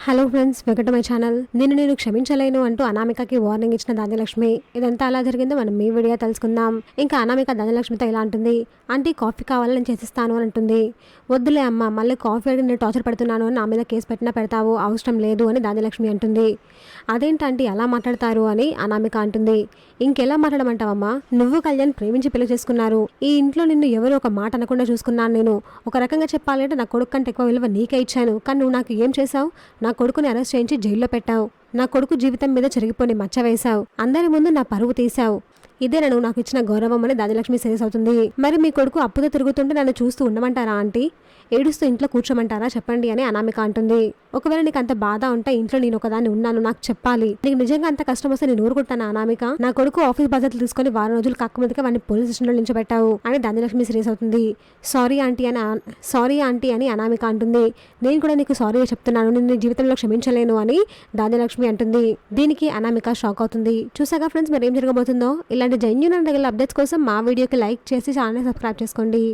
Hello friends, welcome to my channel. నేను క్షమించలేను అంటూ అనామికకి warning ఇచ్చిన ధాన్యలక్ష్మి. ఇదంతా ఎలా జరిగిందో మనం ఈ వీడియో తెలుసుకుందాం. ఇంకా అనామిక ధాన్యలక్ష్మితో ఇలా అంటుంది, ఆంటీ కాఫీ కావాలని నేను చేసిస్తాను అని అంటుంది. వద్దులే అమ్మ, మళ్ళీ కాఫీ అడిగి నేను టార్చర్ పెడుతున్నాను అని నా మీద కేసు పెట్టినా పెడతావు, అవసరం లేదు అని ధాన్యలక్ష్మి అంటుంది. అదేంటంటే ఎలా మాట్లాడతారు అని అనామిక అంటుంది. ఇంకెలా మాట్లాడమంటావమ్మా, నువ్వు కళ్యాణ్ ప్రేమించి పెళ్లి చేసుకున్నారు. ఈ ఇంట్లో నిన్ను ఎవరు ఒక మాట అనకుండా చూసుకున్నాను. నేను ఒక రకంగా చెప్పాలంటే నా కొడుకు కంటే ఎక్కువ విలువ నీకే ఇచ్చాను. కానీ నువ్వు నాకు ఏం చేశావు? నా కొడుకుని అరెస్ట్ చేయించి జైల్లో పెట్టావు. నా కొడుకు జీవితం మీద చెరిగిపోని మచ్చ వేశావు. అందరి ముందు నా పరువు తీశావు. ఇదే నువ్వు నాకు ఇచ్చిన గౌరవం అని ధాన్యలక్ష్మి సీరియస్ అవుతుంది. మరి మీ కొడుకు అప్పుతో తిరుగుతుంటే నన్ను చూస్తూ ఉండమంటారా ఆంటీ? ఏడుస్తూ ఇంట్లో కూర్చోమంటారా చెప్పండి అని అనామిక అంటుంది. ఒకవేళ నీకు అంత బాధ ఉంటే ఇంట్లో నేను ఒకదాన్ని ఉన్నాను, నాకు చెప్పాలి. నీకు నిజంగా అంత కష్టం వస్తే నేను ఊరుకుంటాను అనామిక? నా కొడుకు ఆఫీస్ బాధ్యతలు తీసుకొని వారం రోజులు కాకముందుగా వాడిని పోలీస్ స్టేషన్లో నిలిచిపెట్టావు అని ధాన్యలక్ష్మి సీరియస్ అవుతుంది. సారీ ఆంటీ అని అనామిక అంటుంది. నేను కూడా నీకు సారీ చెప్తున్నాను, నేను నీ జీవితంలో క్షమించలేను అని ధాన్యలక్ష్మి అంటుంది. దీనికి అనామిక షాక్ అవుతుంది. చూసాగా ఫ్రెండ్స్, మరి ఏం జరగబోతుందో. ఇలాంటి జెన్యూన్ అండ్ రెగ్యులర్ అప్డేట్స్ కోసం మా వీడియోకి లైక్ చేసి ఛానల్ సబ్స్క్రైబ్ చేసుకోండి.